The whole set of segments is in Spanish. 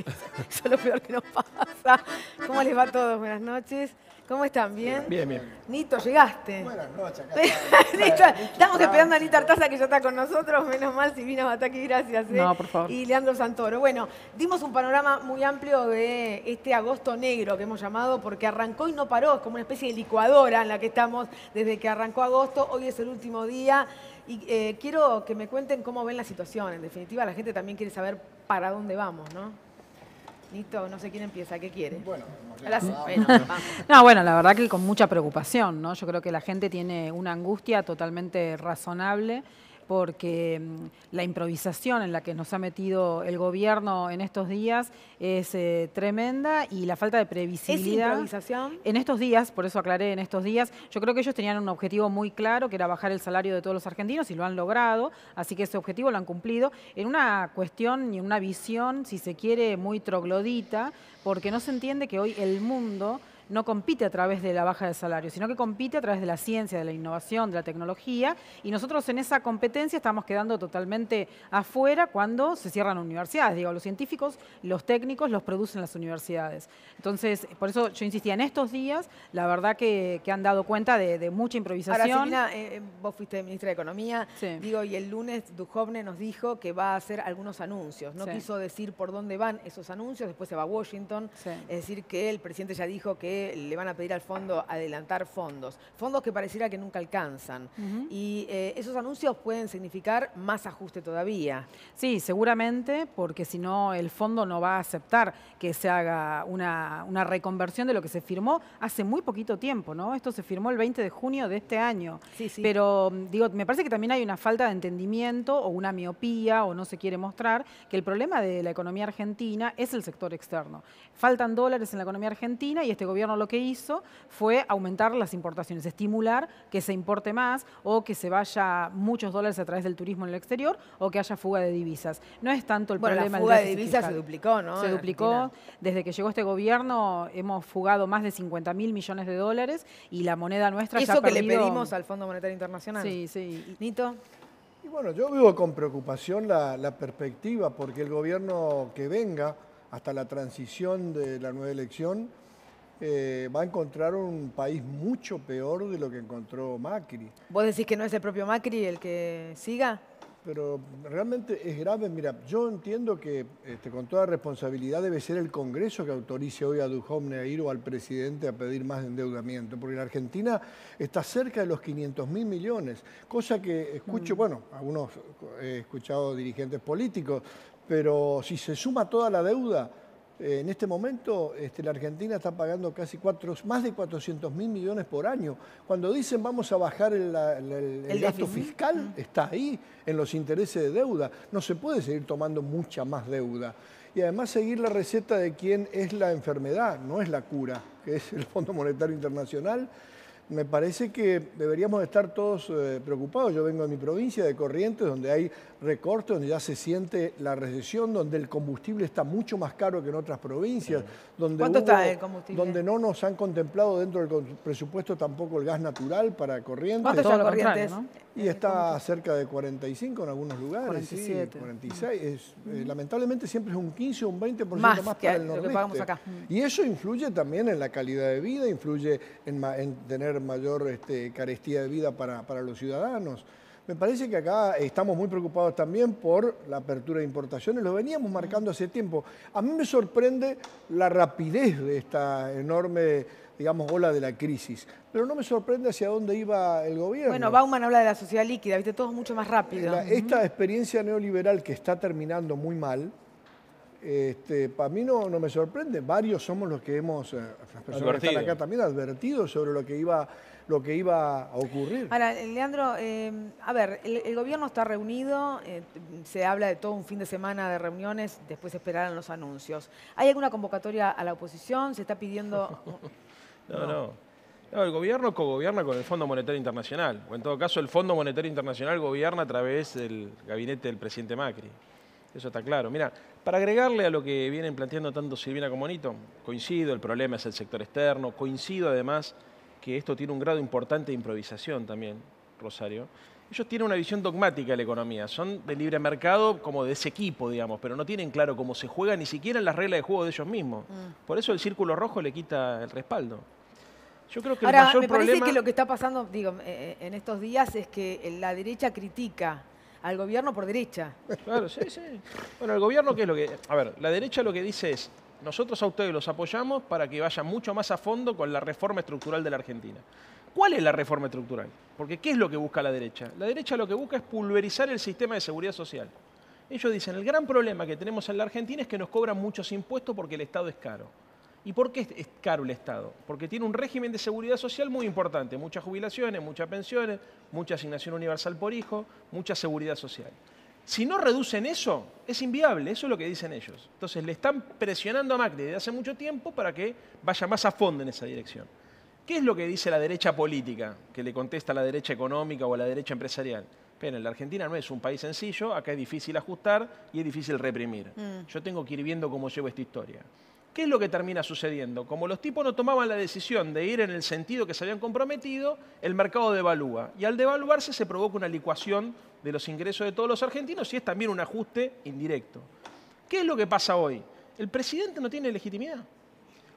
Eso es lo peor que nos pasa. ¿Cómo les va a todos? Buenas noches. ¿Cómo están? ¿Bien? Bien, bien. Nito, llegaste. Buenas noches, acá Nito, estamos esperando a Nito Artaza, que ya está con nosotros. Menos mal, Silvina Bataki, gracias. No, por favor. Y Leandro Santoro. Bueno, dimos un panorama muy amplio de este agosto negro que hemos llamado, porque arrancó y no paró. Es como una especie de licuadora en la que estamos desde que arrancó agosto. Hoy es el último día. Y quiero que me cuenten cómo ven la situación. En definitiva, la gente también quiere saber para dónde vamos, ¿no? Nito, no sé quién empieza, ¿qué quiere? Bueno, Vamos. No, bueno, la verdad que con mucha preocupación, ¿no? Yo creo que la gente tiene una angustia totalmente razonable porque la improvisación en la que nos ha metido el gobierno en estos días es tremenda y la falta de previsibilidad. ¿Es improvisación? En estos días, por eso aclaré, en estos días, yo creo que ellos tenían un objetivo muy claro, que era bajar el salario de todos los argentinos y lo han logrado, así que ese objetivo lo han cumplido en una cuestión y una visión, si se quiere, muy troglodita, porque no se entiende que hoy el mundo no compite a través de la baja de salario, sino que compite a través de la ciencia, de la innovación, de la tecnología, y nosotros en esa competencia estamos quedando totalmente afuera cuando se cierran universidades. Digo, los científicos, los técnicos los producen las universidades. Entonces, por eso yo insistía, en estos días, la verdad que han dado cuenta de mucha improvisación. Ahora, Silvina, vos fuiste ministra de Economía, Sí. digo, y el lunes Duhovne nos dijo que va a hacer algunos anuncios. No Sí. quiso decir por dónde van esos anuncios, después se va a Washington. Sí. Es decir, que el presidente ya dijo que le van a pedir al fondo adelantar fondos que pareciera que nunca alcanzan. Y esos anuncios pueden significar más ajuste todavía. Sí, seguramente, porque si no el fondo no va a aceptar que se haga una reconversión de lo que se firmó hace muy poquito tiempo, ¿no? Esto se firmó el 20 de junio de este año. Sí, sí. Pero, digo, me parece que también hay una falta de entendimiento o una miopía o no se quiere mostrar que el problema de la economía argentina es el sector externo. Faltan dólares en la economía argentina y este gobierno lo que hizo fue aumentar las importaciones, estimular que se importe más o que se vaya muchos dólares a través del turismo en el exterior o que haya fuga de divisas. No es tanto el problema La del fuga de déficit divisas fiscal. se duplicó, ¿no? Se en duplicó. Argentina. Desde que llegó este gobierno hemos fugado más de 50.000 millones de dólares y la moneda nuestra ya ha Eso que perdido... le pedimos al Fondo Monetario Internacional. Sí, sí. Nito. Y bueno, yo veo con preocupación la perspectiva, porque el gobierno que venga hasta la transición de la nueva elección va a encontrar un país mucho peor de lo que encontró Macri. ¿Vos decís que no es el propio Macri el que siga? Pero realmente es grave. Mira, yo entiendo que con toda responsabilidad debe ser el Congreso que autorice hoy a Duhovne a ir o al presidente a pedir más endeudamiento, porque la Argentina está cerca de los 500.000 millones, cosa que escucho, bueno, algunos he escuchado dirigentes políticos, pero si se suma toda la deuda, en este momento la Argentina está pagando más de 400.000 millones por año. Cuando dicen vamos a bajar el gasto fiscal, está ahí en los intereses de deuda. No se puede seguir tomando mucha más deuda. Y además seguir la receta de quién es la enfermedad, no es la cura, que es el Fondo Monetario Internacional. Me parece que deberíamos estar todos preocupados. Yo vengo de mi provincia, de Corrientes, donde hay recortes, donde ya se siente la recesión, donde el combustible está mucho más caro que en otras provincias. Donde ¿Cuánto está el combustible? Donde no nos han contemplado dentro del presupuesto tampoco el gas natural para Corrientes. ¿Cuánto Todo está lo Corrientes? contrario, ¿no? Y está cerca de 45 en algunos lugares. 47. Sí, 46. Lamentablemente siempre es un 15 o un 20% Más más que para el lo que nordeste. pagamos acá. Y eso influye también en la calidad de vida, influye en tener mayor carestía de vida para los ciudadanos. Me parece que acá estamos muy preocupados también por la apertura de importaciones, lo veníamos marcando hace tiempo. A mí me sorprende la rapidez de esta enorme, digamos, ola de la crisis, pero no me sorprende hacia dónde iba el gobierno. Bueno, Bauman habla de la sociedad líquida, viste, todo mucho más rápido. Esta experiencia neoliberal que está terminando muy mal, para mí no me sorprende. Varios somos los que hemos, las personas que están acá también, advertido sobre lo que iba a ocurrir. Ahora, Leandro, a ver, el gobierno está reunido, se habla de todo un fin de semana de reuniones, después esperarán los anuncios. ¿Hay alguna convocatoria a la oposición? ¿Se está pidiendo...? No, el gobierno cogobierna con el Fondo Monetario Internacional, o en todo caso el Fondo Monetario Internacional gobierna a través del gabinete del presidente Macri. Eso está claro. Mira, para agregarle a lo que vienen planteando tanto Silvina como Nito, coincido, el problema es el sector externo, coincido además que esto tiene un grado importante de improvisación también, Rosario. Ellos tienen una visión dogmática de la economía, son de libre mercado como de ese equipo, digamos, pero no tienen claro cómo se juega ni siquiera en las reglas de juego de ellos mismos. Por eso el círculo rojo le quita el respaldo. Yo creo que Ahora, el mayor me parece problema... que lo que está pasando, digo, en estos días es que la derecha critica al gobierno por derecha. Claro, sí. Bueno, el gobierno, ¿qué es lo que...? A ver, la derecha lo que dice es, nosotros a ustedes los apoyamos para que vayan mucho más a fondo con la reforma estructural de la Argentina. ¿Cuál es la reforma estructural? Porque ¿qué es lo que busca la derecha? La derecha lo que busca es pulverizar el sistema de seguridad social. Ellos dicen, el gran problema que tenemos en la Argentina es que nos cobran muchos impuestos porque el Estado es caro. ¿Y por qué es caro el Estado? Porque tiene un régimen de seguridad social muy importante, muchas jubilaciones, muchas pensiones, mucha asignación universal por hijo, mucha seguridad social. Si no reducen eso, es inviable, eso es lo que dicen ellos. Entonces le están presionando a Macri desde hace mucho tiempo para que vaya más a fondo en esa dirección. ¿Qué es lo que dice la derecha política, que le contesta a la derecha económica o a la derecha empresarial? Pero la Argentina no es un país sencillo, acá es difícil ajustar y es difícil reprimir. Yo tengo que ir viendo cómo llevo esta historia. ¿Qué es lo que termina sucediendo? Como los tipos no tomaban la decisión de ir en el sentido que se habían comprometido, el mercado devalúa. Y al devaluarse se provoca una licuación de los ingresos de todos los argentinos y es también un ajuste indirecto. ¿Qué es lo que pasa hoy? El presidente no tiene legitimidad.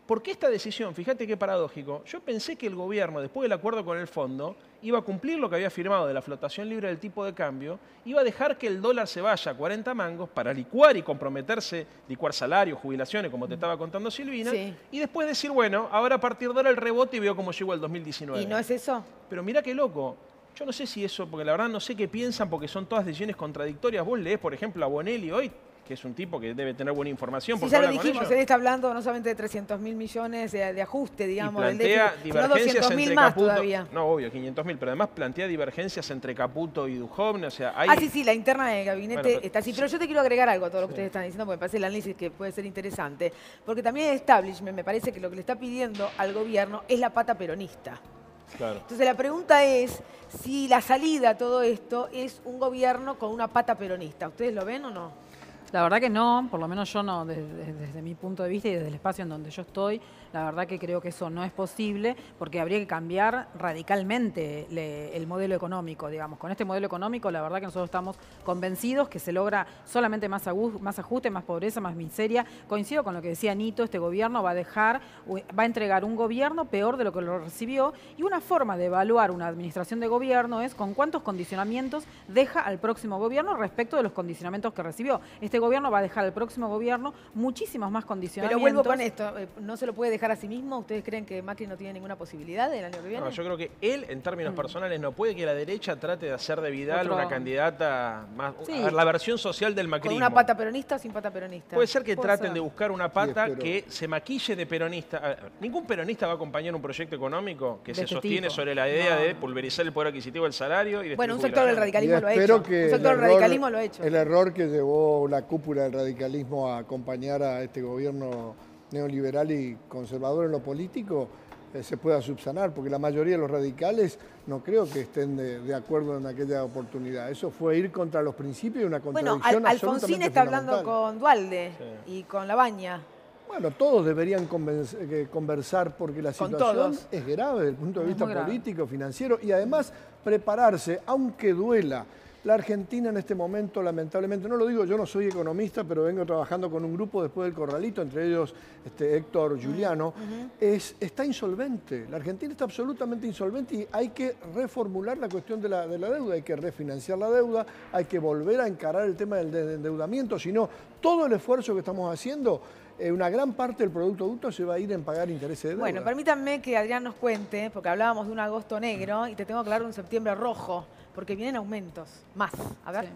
¿Por qué esta decisión? Fíjate qué paradójico. Yo pensé que el gobierno, después del acuerdo con el fondo, iba a cumplir lo que había firmado de la flotación libre del tipo de cambio, iba a dejar que el dólar se vaya a 40 mangos para licuar y comprometerse, licuar salarios, jubilaciones, como te estaba contando Silvina, y después decir, bueno, ahora a partir de ahora el rebote y veo cómo llegó el 2019. ¿Y no es eso? Pero mirá qué loco. Yo no sé si eso, porque la verdad no sé qué piensan, porque son todas decisiones contradictorias. Vos leés, por ejemplo, a Bonelli hoy, que es un tipo que debe tener buena información. Sí, ya lo dijimos, él está hablando no solamente de 300.000 millones de ajuste, digamos, y plantea del déficit, sino 200.000 más todavía. No, obvio, 500.000, pero además plantea divergencias entre Caputo y Duhovne, o sea, hay... Sí, la interna del gabinete está así. Pero yo te quiero agregar algo a todo lo que ustedes están diciendo, porque me parece el análisis que puede ser interesante. Porque también el establishment, me parece que lo que le está pidiendo al gobierno es la pata peronista. Claro. Entonces la pregunta es si la salida a todo esto es un gobierno con una pata peronista. ¿Ustedes lo ven o no? La verdad que no, por lo menos yo no, desde mi punto de vista y desde el espacio en donde yo estoy, la verdad que creo que eso no es posible porque habría que cambiar radicalmente el modelo económico, digamos. Con este modelo económico, la verdad que nosotros estamos convencidos que se logra solamente más ajuste, más pobreza, más miseria. Coincido con lo que decía Nito, este gobierno va a entregar un gobierno peor de lo que lo recibió y una forma de evaluar una administración de gobierno es con cuántos condicionamientos deja al próximo gobierno respecto de los condicionamientos que recibió. Este gobierno va a dejar al próximo gobierno muchísimos más condicionamientos. Pero vuelvo con esto, ¿no se lo puede dejar a sí mismo? ¿Ustedes creen que Macri no tiene ninguna posibilidad el año que viene? No, yo creo que él, en términos personales, no puede que la derecha trate de hacer de Vidal una candidata más... Sí. A ver, la versión social del macrismo. ¿Con una pata peronista o sin pata peronista? Puede ser que traten de buscar una pata que se maquille de peronista. Ningún peronista va a acompañar un proyecto económico que se sostiene sobre la idea de pulverizar el poder adquisitivo del salario. Y bueno, un sector del radicalismo lo ha hecho. Un sector del radicalismo lo ha hecho. El error que llevó la cúpula del radicalismo a acompañar a este gobierno neoliberal y conservador en lo político se pueda subsanar, porque la mayoría de los radicales no creo que estén de acuerdo en aquella oportunidad. Eso fue ir contra los principios y una contradicción. Bueno, Alfonsín está hablando con Duhalde y con Labaña. Bueno, todos deberían conversar porque la situación es grave desde el punto de vista político, financiero y además prepararse, aunque duela. La Argentina en este momento, lamentablemente, no lo digo, yo no soy economista, pero vengo trabajando con un grupo después del Corralito, entre ellos Héctor Giuliano, está insolvente. La Argentina está absolutamente insolvente y hay que reformular la cuestión de la deuda, hay que refinanciar la deuda, hay que volver a encarar el tema del endeudamiento, si no, todo el esfuerzo que estamos haciendo, una gran parte del Producto Bruto se va a ir en pagar intereses de deuda. Bueno, permítanme que Adrián nos cuente, porque hablábamos de un agosto negro y te tengo que hablar de un septiembre rojo, porque vienen aumentos, más. A ver.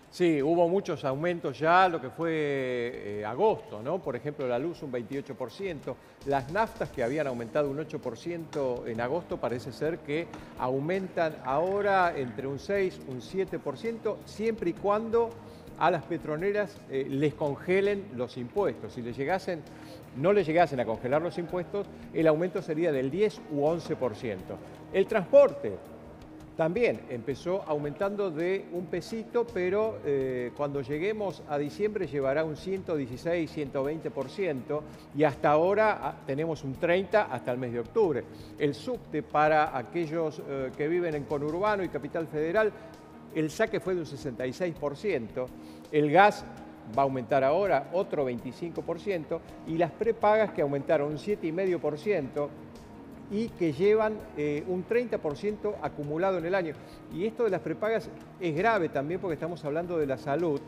Sí, hubo muchos aumentos ya, lo que fue agosto, ¿no? Por ejemplo, la luz un 28%, las naftas que habían aumentado un 8% en agosto parece ser que aumentan ahora entre un 6, un 7%, siempre y cuando a las petroleras les congelen los impuestos. Si no les llegasen a congelar los impuestos, el aumento sería del 10 u 11%. El transporte También empezó aumentando de un pesito, pero cuando lleguemos a diciembre llevará un 116, 120% y hasta ahora tenemos un 30% hasta el mes de octubre. El subte para aquellos que viven en conurbano y Capital Federal, el saque fue de un 66%, el gas va a aumentar ahora otro 25% y las prepagas que aumentaron un 7,5%, y que llevan un 30% acumulado en el año. Y esto de las prepagas es grave también porque estamos hablando de la salud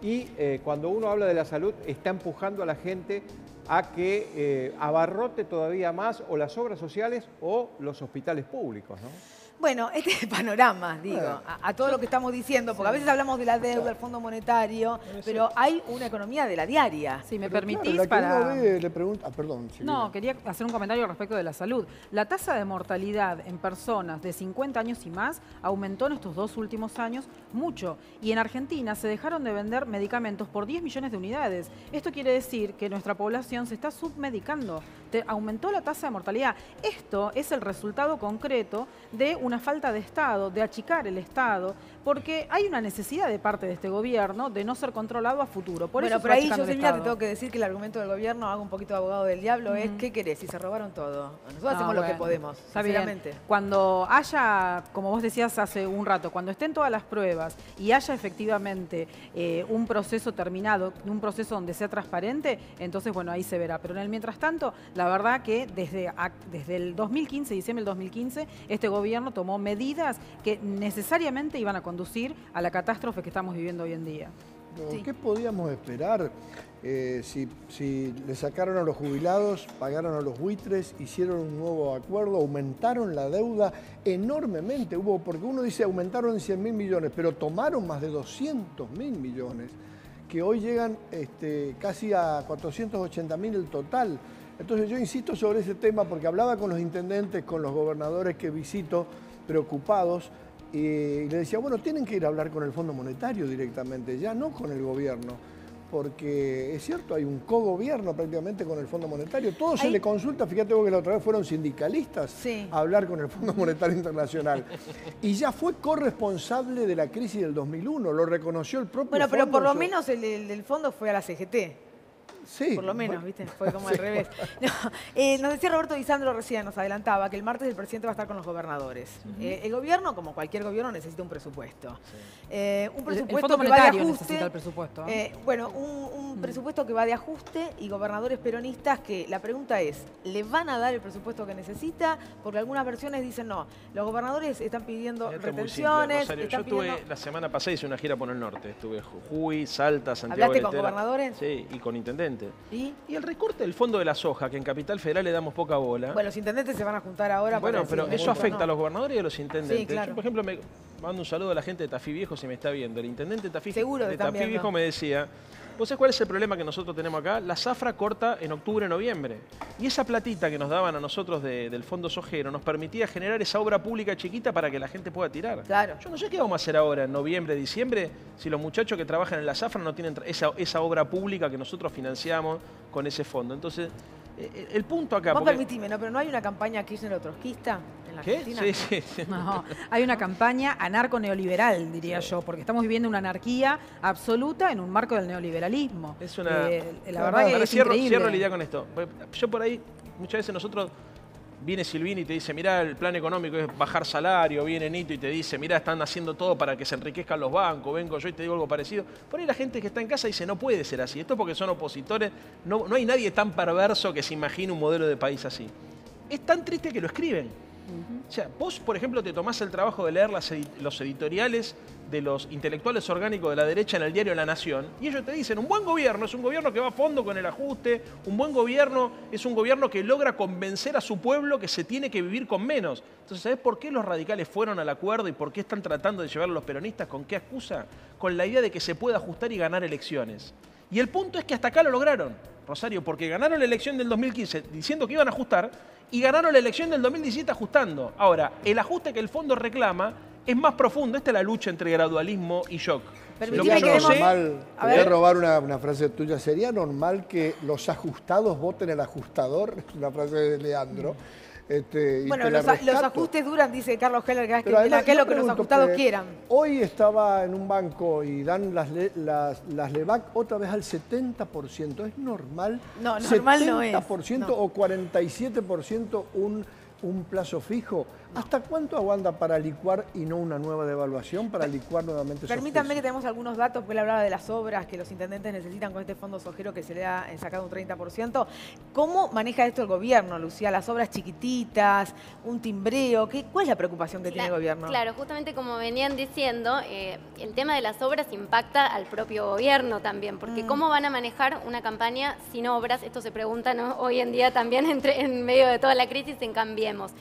y cuando uno habla de la salud está empujando a la gente a que abarrote todavía más o las obras sociales o los hospitales públicos, ¿no? Bueno, este es el panorama, digo, a todo lo que estamos diciendo, porque a veces hablamos de la deuda, del Fondo Monetario, pero hay una economía de la diaria. Si me Pero permitís, claro, para... uno ve, le pregunta, perdón. No, quería hacer un comentario respecto de la salud. La tasa de mortalidad en personas de 50 años y más aumentó en estos 2 últimos años mucho. Y en Argentina se dejaron de vender medicamentos por 10 millones de unidades. Esto quiere decir que nuestra población se está submedicando. Aumentó la tasa de mortalidad. Esto es el resultado concreto de una falta de Estado, de achicar el Estado, porque hay una necesidad de parte de este gobierno de no ser controlado a futuro. Por Bueno, eso pero ahí, yo Josefina, te tengo que decir que el argumento del gobierno, hago un poquito de abogado del diablo, es ¿qué querés? Si se robaron todo. Nosotros hacemos lo que podemos, está bien. sinceramente. Cuando haya, como vos decías hace un rato, cuando estén todas las pruebas y haya efectivamente un proceso terminado, un proceso donde sea transparente, entonces, bueno, ahí se verá. Pero en el mientras tanto, la verdad que desde el 2015, diciembre del 2015, este gobierno tomó medidas que necesariamente iban a conducir a la catástrofe que estamos viviendo hoy en día. No, ¿qué podíamos esperar si le sacaron a los jubilados, pagaron a los buitres, hicieron un nuevo acuerdo, aumentaron la deuda enormemente? Porque uno dice aumentaron en 100.000 millones, pero tomaron más de 200.000 millones, que hoy llegan casi a 480.000 el total. Entonces yo insisto sobre ese tema porque hablaba con los intendentes, con los gobernadores que visito, preocupados, y le decía, bueno, tienen que ir a hablar con el Fondo Monetario directamente, ya no con el gobierno, porque es cierto, hay un cogobierno prácticamente con el Fondo Monetario, todo se le consulta, fíjate vos que la otra vez fueron sindicalistas a hablar con el Fondo Monetario Internacional, y ya fue corresponsable de la crisis del 2001, lo reconoció el propio Bueno, pero fondo, por lo menos el del fondo fue a la CGT. Sí. Por lo menos, ¿viste? Fue como al revés. No, nos decía Roberto Disandro recién, nos adelantaba, que el martes el presidente va a estar con los gobernadores. El gobierno, como cualquier gobierno, necesita un presupuesto. Un presupuesto que va de ajuste. Necesita el presupuesto. Bueno, un presupuesto que va de ajuste y gobernadores peronistas que la pregunta es, ¿le van a dar el presupuesto que necesita? Porque algunas versiones dicen no. Los gobernadores están pidiendo retenciones. Yo estuve la semana pasada, hice una gira por el norte. Estuve Jujuy, Salta, Santiago del ¿Hablaste con gobernadores? Sí, y con intendentes. ¿Y el recorte del fondo de la soja, que en Capital Federal le damos poca bola. Bueno, los intendentes se van a juntar ahora. Bueno, pero eso afecta a los gobernadores y a los intendentes. Sí, claro. Yo, por ejemplo, me mando un saludo a la gente de Tafí Viejo si me está viendo. El intendente de Tafí Viejo me decía, ¿vos sabés cuál es el problema que nosotros tenemos acá? La zafra corta en octubre, noviembre. Y esa platita que nos daban a nosotros del fondo sojero nos permitía generar esa obra pública chiquita para que la gente pueda tirar. Claro. Yo no sé qué vamos a hacer ahora en noviembre, diciembre, si los muchachos que trabajan en la zafra no tienen esa obra pública que nosotros financiamos con ese fondo. Entonces, el punto acá... Vos permitime, ¿no? Pero ¿no hay una campaña kirchner-trotskista en la Argentina? Sí. No, hay una campaña anarco-neoliberal, diría yo, porque estamos viviendo una anarquía absoluta en un marco del neoliberalismo. Es una... la verdad que es increíble. Cierro la idea con esto. Yo por ahí, muchas veces nosotros... Viene Silvini y te dice, mirá, el plan económico es bajar salario, viene Nito y te dice, mirá, están haciendo todo para que se enriquezcan los bancos, vengo yo y te digo algo parecido. Por ahí la gente que está en casa dice, no puede ser así. Esto es porque son opositores, no hay nadie tan perverso que se imagine un modelo de país así. Es tan triste que lo escriben. O sea, vos, por ejemplo, te tomás el trabajo de leer los editoriales de los intelectuales orgánicos de la derecha en el diario La Nación, y ellos te dicen, un buen gobierno es un gobierno que va a fondo con el ajuste, un buen gobierno es un gobierno que logra convencer a su pueblo que se tiene que vivir con menos. Entonces, ¿sabés por qué los radicales fueron al acuerdo y por qué están tratando de llevar a los peronistas? ¿Con qué excusa? Con la idea de que se puede ajustar y ganar elecciones. Y el punto es que hasta acá lo lograron, Rosario, porque ganaron la elección del 2015 diciendo que iban a ajustar y ganaron la elección del 2017 ajustando. Ahora, el ajuste que el fondo reclama es más profundo. Esta es la lucha entre gradualismo y shock. Permitime que normal, te voy a robar una frase tuya. ¿Sería normal que los ajustados voten el ajustador? Es una frase de Leandro. y Bueno, te la los rescato. ajustes duran, dice Carlos Heller, que Pero además, es lo yo que los pregunto, ajustados quieran. Hoy estaba en un banco y dan las LEVAC otra vez al 70%. ¿Es normal? No, normal no es. 70% No. o 47% un plazo fijo. ¿Hasta cuánto aguanta para licuar y no una nueva devaluación, para licuar nuevamente esos Permítanme que precios? tenemos algunos datos, porque él hablaba de las obras que los intendentes necesitan con este fondo sojero que se le ha sacado un 30%. ¿Cómo maneja esto el gobierno, Lucía? Las obras chiquititas, un timbreo, ¿cuál es la preocupación que tiene el gobierno? Claro, justamente como venían diciendo, el tema de las obras impacta al propio gobierno también, porque ¿cómo van a manejar una campaña sin obras? Esto se pregunta, ¿no? Hoy en día también en medio de toda la crisis en Cambiemos.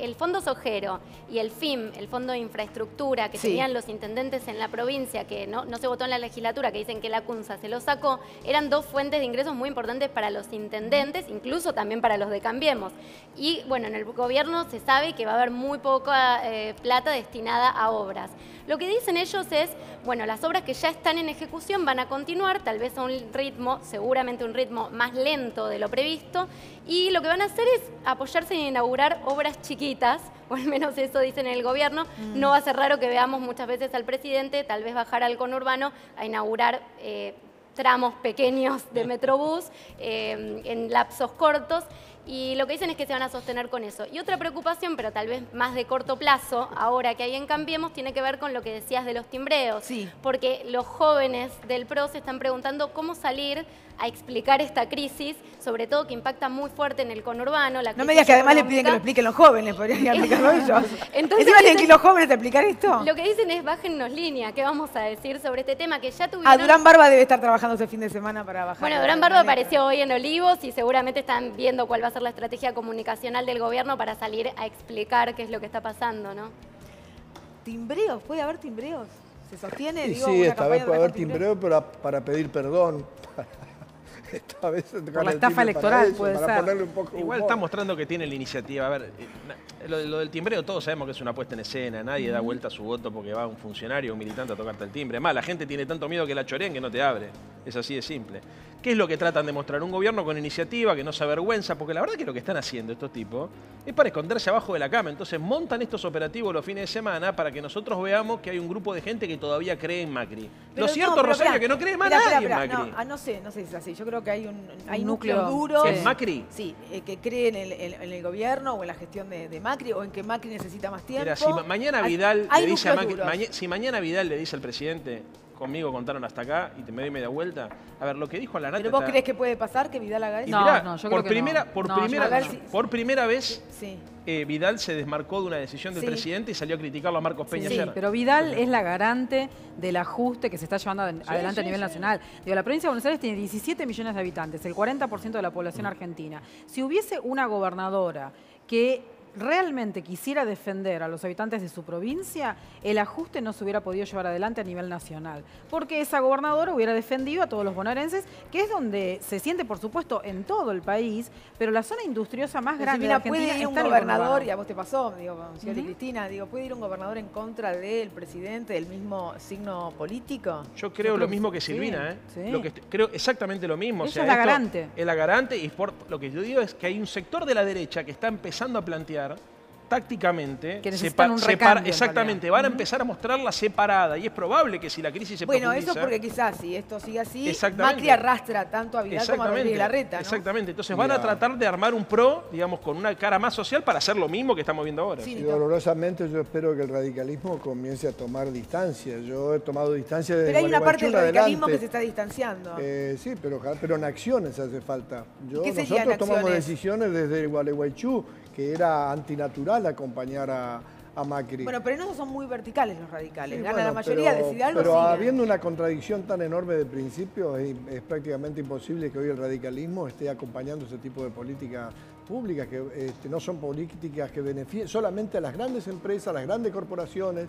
El fondo sojero y el FIM, el fondo de infraestructura que tenían los intendentes en la provincia, que no se votó en la legislatura, que dicen que la CUNSA se lo sacó, eran dos fuentes de ingresos muy importantes para los intendentes, incluso también para los de Cambiemos. Y bueno, en el gobierno se sabe que va a haber muy poca plata destinada a obras. Lo que dicen ellos es, bueno, las obras que ya están en ejecución van a continuar, tal vez a un ritmo, seguramente un ritmo más lento de lo previsto, y lo que van a hacer es apoyarse en inaugurar obras chiquitas, o al menos eso dicen en el gobierno. No va a ser raro que veamos muchas veces al presidente tal vez bajar al conurbano a inaugurar tramos pequeños de Metrobús en lapsos cortos. Y lo que dicen es que se van a sostener con eso. Y otra preocupación, pero tal vez más de corto plazo, ahora que hay en Cambiemos, tiene que ver con lo que decías de los timbreos. Sí. Porque los jóvenes del PRO se están preguntando cómo salir a explicar esta crisis, sobre todo que impacta muy fuerte en el conurbano. No me digas que además le piden que lo expliquen los jóvenes, podrían explicarlo ellos. Entonces ¿Encima tienen que ir los jóvenes a explicar esto? Lo que dicen es bájennos línea. ¿Qué vamos a decir sobre este tema que ya tuvieron? Durán Barba debe estar trabajando ese fin de semana para bajar. Bueno, Durán Barba apareció hoy en Olivos y seguramente están viendo cuál va a ser la estrategia comunicacional del gobierno para salir a explicar qué es lo que está pasando, ¿no? ¿Timbreos? ¿Puede haber timbreos? ¿Se sostiene? Y Digo, sí, una esta vez campaña puede con haber timbreo, pero para pedir perdón. Esta vez Por la estafa electoral, puede para ser. ponerle un poco de Igual humor. está mostrando que tiene la iniciativa. A ver, lo del timbreo todos sabemos que es una puesta en escena. Nadie da vuelta a su voto porque va un funcionario, un militante a tocarte el timbre. Más, la gente tiene tanto miedo que la chorean que no te abre. Es así de simple. ¿Qué es lo que tratan de mostrar? Un gobierno con iniciativa, que no se avergüenza, porque la verdad que lo que están haciendo estos tipos es para esconderse abajo de la cama. Entonces montan estos operativos los fines de semana para que nosotros veamos que hay un grupo de gente que todavía cree en Macri. Pero Lo cierto, pero Rosario, esperá, que no cree más esperá, nadie esperá, en Macri. No, no sé si es así. Yo creo que hay Un núcleos núcleo, duros. ¿En Macri? Sí, que creen en el gobierno o en la gestión de Macri o en que Macri necesita más tiempo. Mira, si mañana Vidal le dice a Macri, si mañana Vidal le dice al presidente, conmigo contaron hasta acá y te me doy media vuelta. A ver, lo que dijo Alanate. ¿Pero vos crees que puede pasar que Vidal haga eso? Y No, mirá, no, yo por creo que primera, no. por No, primera, yo creo que no. por primera vez Sí. Vidal se desmarcó de una decisión del Sí. presidente y salió a criticarlo a Marcos Peña Sí, ayer. pero Vidal es la garante del ajuste que se está llevando adelante a nivel nacional. Digo, la provincia de Buenos Aires tiene 17 millones de habitantes, el 40% de la población argentina. Si hubiese una gobernadora que realmente quisiera defender a los habitantes de su provincia, el ajuste no se hubiera podido llevar adelante a nivel nacional. Porque esa gobernadora hubiera defendido a todos los bonaerenses, que es donde se siente, por supuesto, en todo el país, pero la zona industriosa más grande de Argentina puede ir un está en el gobernador, conurbano. y a vos te pasó, digo, con Cioli y Cristina, digo, ¿puede ir un gobernador en contra del presidente del mismo signo político? Yo creo lo mismo que sí, Silvina, ¿eh? sí. Creo exactamente lo mismo. Ella es la esto garante. Es la garante y lo que yo digo es que hay un sector de la derecha que está empezando a plantear tácticamente Que necesitan un recambio, en exactamente, realidad. van a empezar a mostrarla separada y es probable que si la crisis se Bueno, profundiza, eso porque quizás si esto sigue así, Exactamente. Macri arrastra tanto a Vidal como a Rodríguez Larreta, ¿no? Exactamente, entonces van a Mira. tratar de armar un PRO, digamos, con una cara más social para hacer lo mismo que estamos viendo ahora. Sí. Y dolorosamente yo espero que el radicalismo comience a tomar distancia. Yo he tomado distancia desde Pero hay una parte del Gualeguaychú en radicalismo que adelante. se está distanciando. Sí, pero en acciones hace falta. ¿Qué serían Nosotros tomamos acciones? decisiones desde Gualeguaychú, que era antinatural acompañar a Macri. Bueno, pero no son muy verticales los radicales. Sí, Gana bueno, la mayoría, pero- decide algo, Pero sigue. habiendo una contradicción tan enorme de principios, es prácticamente imposible que hoy el radicalismo esté acompañando ese tipo de políticas públicas, que no son políticas que beneficien solamente a las grandes empresas, a las grandes corporaciones,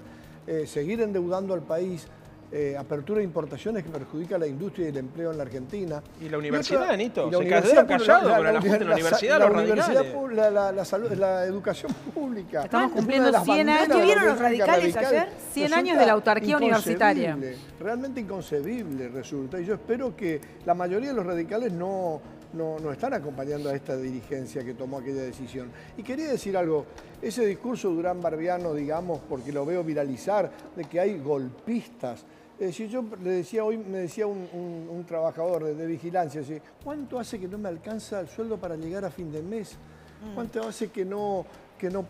seguir endeudando al país, apertura de importaciones que perjudica a la industria y el empleo en la Argentina. Y la universidad, Nito, y la se universidad quedaron callados pública, con el ajuste en la universidad, la los universidad radicales. pública, la salud, la educación pública. Estamos Es una cumpliendo de las 100 banderas años. de la ¿Vieron los política radicales radical. ayer? 100 Resulta años de la autarquía universitaria. inconcebible, realmente inconcebible resulta. Y yo espero que la mayoría de los radicales no no están acompañando a esta dirigencia que tomó aquella decisión. Y quería decir algo, ese discurso Durán Barbiano, digamos, porque lo veo viralizar, de que hay golpistas. Si yo le decía hoy, me decía un trabajador de vigilancia, decía, ¿cuánto hace que no me alcanza el sueldo para llegar a fin de mes? ¿Cuánto hace que no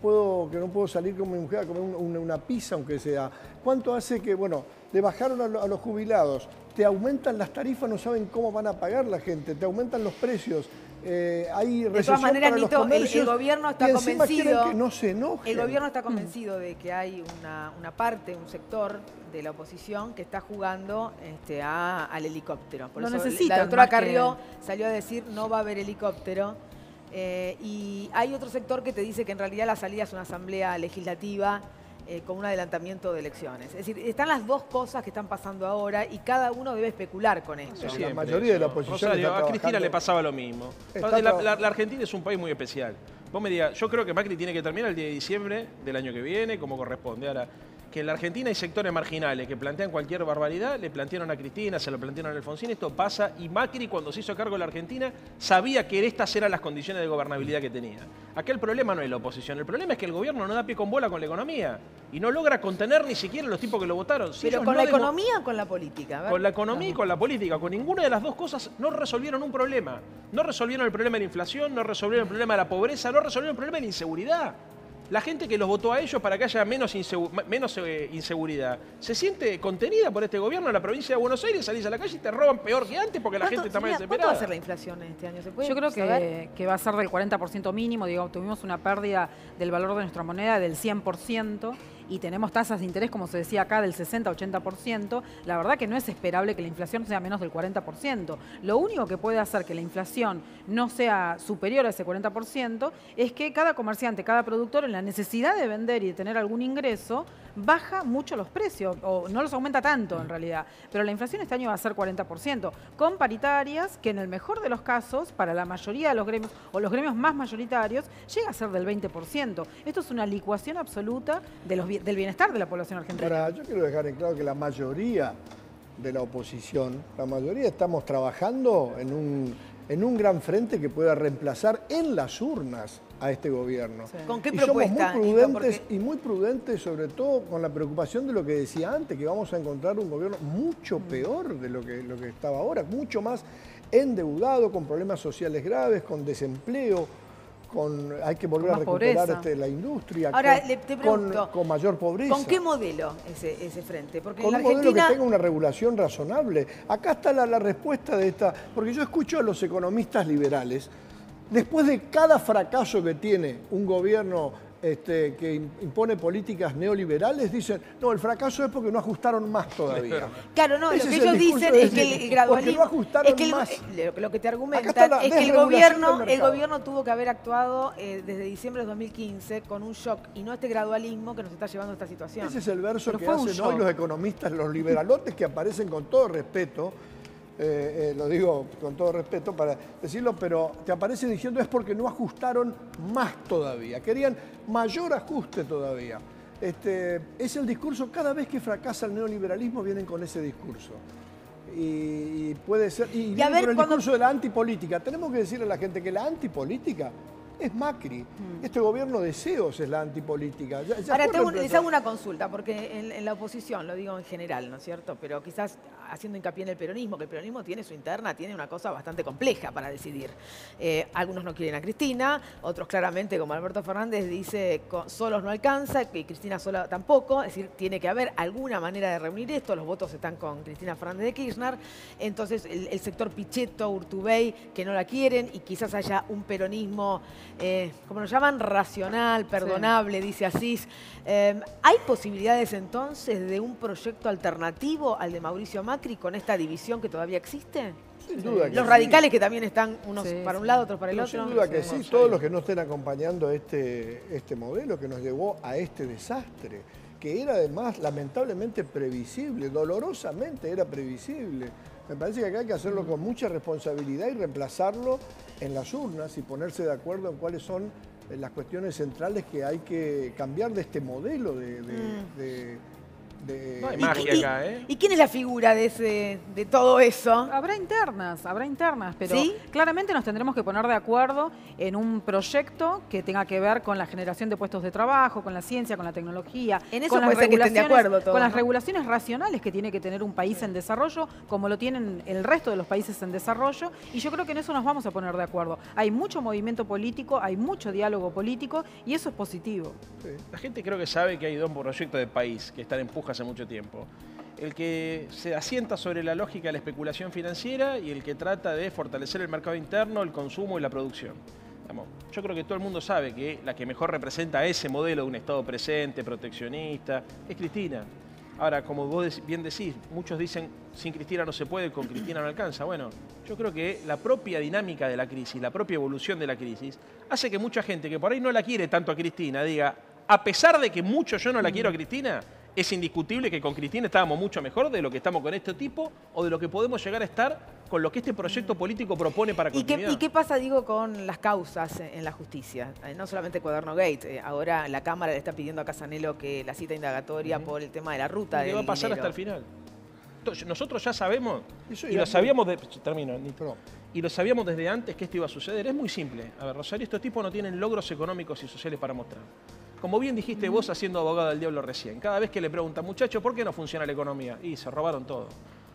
puedo salir con mi mujer a comer una pizza, aunque sea? ¿Cuánto hace que, bueno, le bajaron a los jubilados? Te aumentan las tarifas, no saben cómo van a pagar la gente, te aumentan los precios. Hay recesión. De todas maneras, para los Nito, comercios, el gobierno está y encima quieren convencido. que no se enojen. El gobierno está convencido de que hay una parte, un sector de la oposición que está jugando al helicóptero. Por Lo eso necesitan, la doctora más que- Carrió salió a decir no va a haber helicóptero. Y hay otro sector que te dice que en realidad la salida es una asamblea legislativa con un adelantamiento de elecciones. Es decir, están las dos cosas que están pasando ahora y cada uno debe especular con esto. Sí, Siempre la mayoría de la eso. oposición Rosario, está a Cristina trabajando. le pasaba lo mismo. Está La Argentina es un país muy especial. Vos me digas, yo creo que Macri tiene que terminar el 10 de diciembre del año que viene, como corresponde. Ahora, que en la Argentina hay sectores marginales que plantean cualquier barbaridad, le plantearon a Cristina, se lo plantearon a Alfonsín, esto pasa, y Macri cuando se hizo cargo de la Argentina sabía que estas eran las condiciones de gobernabilidad que tenía. Acá el problema no es la oposición, el problema es que el gobierno no da pie con bola con la economía y no logra contener ni siquiera los tipos que lo votaron. Si Pero ellos con no la demo- economía o con la política. A ver. Con la economía y con la política, con ninguna de las dos cosas no resolvieron un problema. No resolvieron el problema de la inflación, no resolvieron el problema de la pobreza, no resolvieron el problema de la inseguridad. La gente que los votó a ellos para que haya menos inseguridad se siente contenida por este gobierno en la provincia de Buenos Aires, salís a la calle y te roban peor que antes porque la gente está más ¿Cuánto va desesperada. a ser la inflación este año? ¿Se puede Yo creo saber? que va a ser del 40% mínimo, digo, tuvimos una pérdida del valor de nuestra moneda del 100% y tenemos tasas de interés, como se decía acá, del 60-80%. La verdad que no es esperable que la inflación sea menos del 40%. Lo único que puede hacer que la inflación no sea superior a ese 40% es que cada comerciante, cada productor, en la necesidad de vender y de tener algún ingreso, baja mucho los precios, o no los aumenta tanto en realidad. Pero la inflación este año va a ser 40%, con paritarias que en el mejor de los casos, para la mayoría de los gremios, o los gremios más mayoritarios, llega a ser del 20%. Esto es una licuación absoluta del bienestar de la población argentina. Ahora, yo quiero dejar en claro que la mayoría de la oposición, la mayoría estamos trabajando en un gran frente que pueda reemplazar en las urnas a este gobierno. Sí. ¿Con qué y propuesta, somos Nito? muy prudentes, sobre todo con la preocupación de lo que decía antes, que vamos a encontrar un gobierno mucho peor de lo que estaba ahora, mucho más endeudado, con problemas sociales graves, con desempleo, hay que volver a más recuperar pobreza. La industria, Ahora, te pregunto, con mayor pobreza. ¿Con qué modelo ese frente? Porque Con en la un modelo Argentina... que tenga una regulación razonable. Acá está la respuesta de esta, porque yo escucho a los economistas liberales, después de cada fracaso que tiene un gobierno que impone políticas neoliberales, dicen, no, el fracaso es porque no ajustaron más todavía. Claro, no, Ese lo que es el ellos discurso dicen de es que decir, el gradualismo... porque no ajustaron es que más. Lo que te Acá está argumentan la es que el desregulación del mercado. gobierno tuvo que haber actuado desde diciembre de 2015 con un shock y no este gradualismo que nos está llevando a esta situación. Ese es el verso Pero que fue un hacen hoy shock. los economistas, los liberalotes que aparecen con todo respeto, lo digo con todo respeto para decirlo, pero te aparecen diciendo es porque no ajustaron más todavía, querían mayor ajuste todavía. Es el discurso, cada vez que fracasa el neoliberalismo vienen con ese discurso. Y puede ser, y vienen con el discurso de la antipolítica. Tenemos que decirle a la gente que la antipolítica es Macri. Este gobierno de deseos es la antipolítica. Ahora, les hago una consulta, porque en la oposición, lo digo en general, ¿no es cierto? Pero quizás haciendo hincapié en el peronismo, que el peronismo tiene su interna, tiene una cosa bastante compleja para decidir. Algunos no quieren a Cristina, otros claramente, como Alberto Fernández, dice solos no alcanza, que Cristina sola tampoco, es decir, tiene que haber alguna manera de reunir esto, los votos están con Cristina Fernández de Kirchner, entonces el sector Pichetto, Urtubey, que no la quieren, y quizás haya un peronismo, como lo llaman, racional, perdonable, dice Asís. ¿Hay posibilidades entonces de un proyecto alternativo al de Mauricio Macri con esta división que todavía existe? Sin duda que Los sí. radicales que también están unos Sí, para un sí. lado, otros para el Pero otro. sin duda que sí, todos los que no estén acompañando este modelo que nos llevó a este desastre, que era además lamentablemente previsible, dolorosamente era previsible. Me parece que acá hay que hacerlo con mucha responsabilidad y reemplazarlo en las urnas y ponerse de acuerdo en cuáles son las cuestiones centrales que hay que cambiar de este modelo de No hay magia acá, ¿eh? ¿Y quién es la figura de todo eso? Habrá internas, pero ¿Sí? claramente nos tendremos que poner de acuerdo en un proyecto que tenga que ver con la generación de puestos de trabajo, con la ciencia, con la tecnología, En eso con las puede ser que estén de acuerdo todos, con las ¿no? regulaciones racionales que tiene que tener un país en desarrollo, como lo tienen el resto de los países en desarrollo, y yo creo que en eso nos vamos a poner de acuerdo. Hay mucho movimiento político, hay mucho diálogo político, y eso es positivo. Sí. La gente creo que sabe que hay dos proyectos de país que están en puja hace mucho tiempo. El que se asienta sobre la lógica de la especulación financiera y el que trata de fortalecer el mercado interno, el consumo y la producción. Digamos, yo creo que todo el mundo sabe que la que mejor representa ese modelo de un Estado presente, proteccionista, es Cristina. Ahora, como vos bien decís, muchos dicen, sin Cristina no se puede, con Cristina no alcanza. Bueno, yo creo que la propia dinámica de la crisis, la propia evolución de la crisis, hace que mucha gente que por ahí no la quiere tanto a Cristina diga, a pesar de que mucho yo no la quiero a Cristina, es indiscutible que con Cristina estábamos mucho mejor de lo que estamos con este tipo o de lo que podemos llegar a estar con lo que este proyecto político propone para continuidad. ¿Y qué pasa, digo, con las causas en la justicia? No solamente Cuaderno Gate, ahora la Cámara le está pidiendo a Casanelo que la cita indagatoria por el tema de la ruta ¿Qué del va a pasar dinero? hasta el final? Entonces, nosotros ya sabemos, Eso y ya- lo sabíamos, termino, Perdón. y lo sabíamos desde antes que esto iba a suceder. Es muy simple. A ver, Rosario, estos tipos no tienen logros económicos y sociales para mostrar. Como bien dijiste vos haciendo abogado del diablo recién, cada vez que le preguntan, muchacho, ¿por qué no funciona la economía? Y se robaron todo.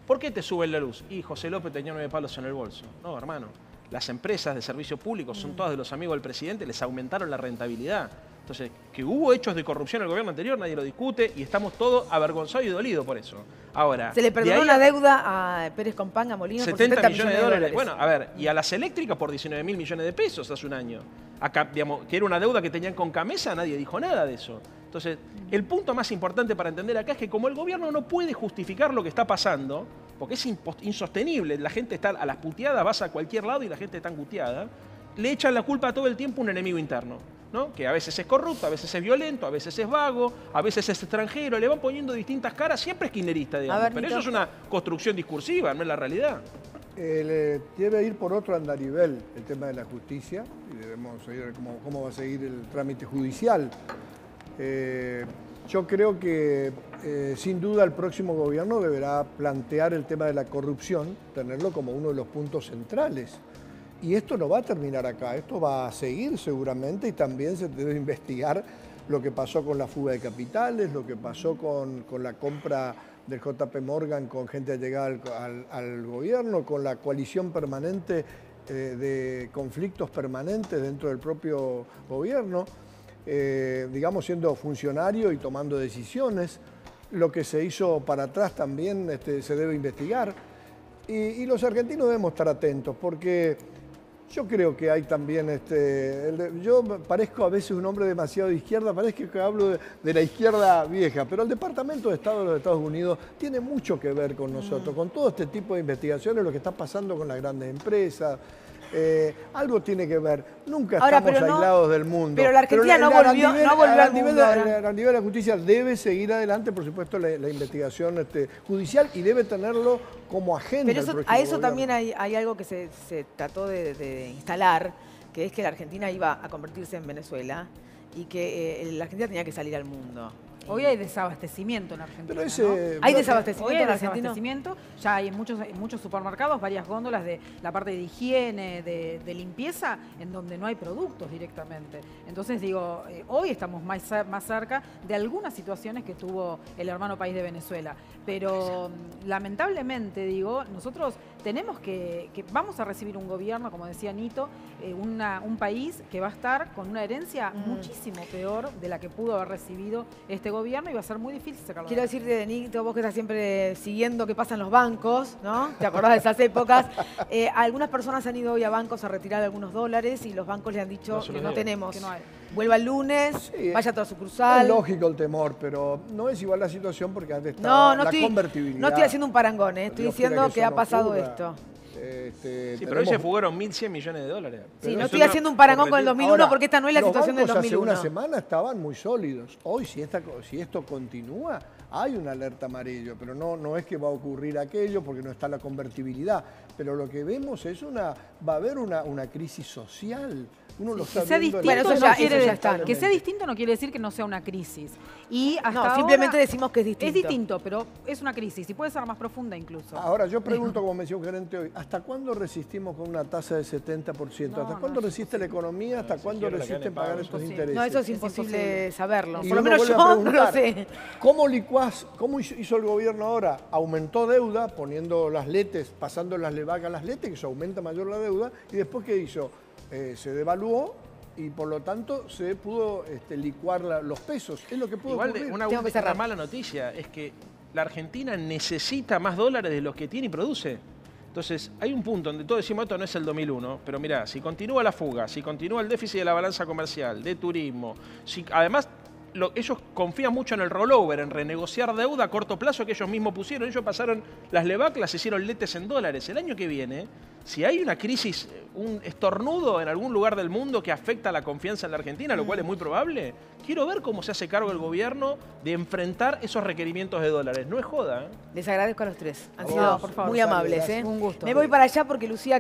¿Por qué te suben la luz? Y José López tenía 9 palos en el bolso. No, hermano. Las empresas de servicio público son todas de los amigos del presidente, les aumentaron la rentabilidad. Entonces, que hubo hechos de corrupción en el gobierno anterior, nadie lo discute y estamos todos avergonzados y dolidos por eso. Ahora, Se le de perdonó ahí una deuda a Pérez Compán, a Molinos, 70 por 70 millones de dólares. Bueno, a ver, y a las eléctricas por 19.000 millones de pesos hace un año. Acá, digamos, que era una deuda que tenían con Camesa, nadie dijo nada de eso. Entonces, el punto más importante para entender acá es que como el gobierno no puede justificar lo que está pasando, porque es insostenible, la gente está a las puteadas, vas a cualquier lado y la gente está angustiada, le echan la culpa todo el tiempo a un enemigo interno, ¿no? Que a veces es corrupto, a veces es violento, a veces es vago, a veces es extranjero, le van poniendo distintas caras, siempre es kirchnerista, digamos. ver, Pero Nito. eso es una construcción discursiva, no es la realidad. Debe ir por otro andarivel el tema de la justicia y debemos seguir cómo va a seguir el trámite judicial. Yo creo que sin duda el próximo gobierno deberá plantear el tema de la corrupción, tenerlo como uno de los puntos centrales. Y esto no va a terminar acá, esto va a seguir seguramente y también se debe investigar lo que pasó con la fuga de capitales, lo que pasó con la compra del JP Morgan con gente allegada al gobierno, con la coalición permanente de conflictos permanentes dentro del propio gobierno, digamos siendo funcionario y tomando decisiones. Lo que se hizo para atrás también se debe investigar. Y los argentinos debemos estar atentos porque yo creo que hay también, yo parezco a veces un hombre demasiado de izquierda, parece que hablo de la izquierda vieja, pero el Departamento de Estado de los Estados Unidos tiene mucho que ver con nosotros, con todo este tipo de investigaciones, lo que está pasando con las grandes empresas. Algo tiene que ver. Nunca Ahora, estamos pero no- aislados del mundo. pero la Argentina no volvió al mundo ahora. A nivel de la justicia debe seguir adelante, por supuesto, la investigación judicial y debe tenerlo como agenda. Pero el eso, próximo a eso gobierno. también hay algo que se trató de instalar, que es que la Argentina iba a convertirse en Venezuela y que la Argentina tenía que salir al mundo. Hoy hay desabastecimiento en Argentina. Pero ¿no? ese, ¿Hay Hoy desabastecimiento hay en Argentina? desabastecimiento, ya hay en muchos supermercados, varias góndolas de la parte de higiene, de limpieza, en donde no hay productos directamente. Entonces digo, hoy estamos más cerca de algunas situaciones que tuvo el hermano país de Venezuela. Pero lamentablemente, digo, nosotros tenemos que vamos a recibir un gobierno, como decía Nito, un país que va a estar con una herencia muchísimo peor de la que pudo haber recibido este gobierno y va a ser muy difícil sacarlo. Quiero decirte, Nito, vos que estás siempre siguiendo qué pasa en los bancos, ¿no? ¿Te acordás de esas épocas? Algunas personas han ido hoy a bancos a retirar algunos dólares y los bancos le han dicho No se que los no dieron. tenemos. Que no hay. Vuelva el lunes, Sí, vaya a toda sucursal. Es lógico el temor, pero no es igual la situación porque antes No, estaba no la estoy, convertibilidad. no estoy haciendo un parangón, estoy Dios quiera diciendo que eso ha no pasado ocurra. esto. Sí, pero hoy se fugaron 1.100 millones de dólares. Sí, Pero no eso estoy haciendo un parangón con el 2001 Ahora, porque esta no es la los situación del bancos 2001. Hace una semana estaban muy sólidos. Hoy, si esto continúa, hay una alerta amarillo, pero no es que va a ocurrir aquello porque no está la convertibilidad. pero lo que vemos es va a haber una crisis social. Uno lo está Que sea viendo en distinto, Bueno, eso no ya- quiere eso ya decir- está. que sea distinto no quiere decir que no sea una crisis. Y hasta No, ahora simplemente decimos que es distinto. Es distinto, pero es una crisis y puede ser más profunda incluso. Ahora, yo pregunto, como me decía un gerente hoy, ¿hasta cuándo resistimos con una tasa de 70%? ¿Hasta cuándo resiste la economía? ¿Hasta cuándo siquiera la resisten cadena de pagar pagos. estos Imposible. intereses? No, eso es imposible. imposible saberlo. Y Por lo uno menos vuelve a yo no preguntar, lo sé. ¿Cómo licuás? ¿Cómo hizo el gobierno ahora? Aumentó deuda, poniendo las letes, pasando las levacas a las letes, que se aumenta mayor la deuda, y después ¿qué hizo? Se devaluó y por lo tanto se pudo licuar los pesos. Es lo que pudo Igual, ocurrir. Tengo que cerrar. mala noticia es que la Argentina necesita más dólares de los que tiene y produce. Entonces, hay un punto donde todos decimos esto no es el 2001, pero mirá, si continúa la fuga, si continúa el déficit de la balanza comercial, de turismo, si además ellos confían mucho en el rollover, en renegociar deuda a corto plazo que ellos mismos pusieron. Ellos pasaron las LEVAC, las hicieron letes en dólares. El año que viene, si hay una crisis, un estornudo en algún lugar del mundo que afecta la confianza en la Argentina, lo cual es muy probable, quiero ver cómo se hace cargo el gobierno de enfrentar esos requerimientos de dólares. No es joda, ¿eh? Les agradezco a los tres. Han A sido vos, muy Rosario, amables. gracias. ¿eh? Un gusto. Me voy para allá porque Lucía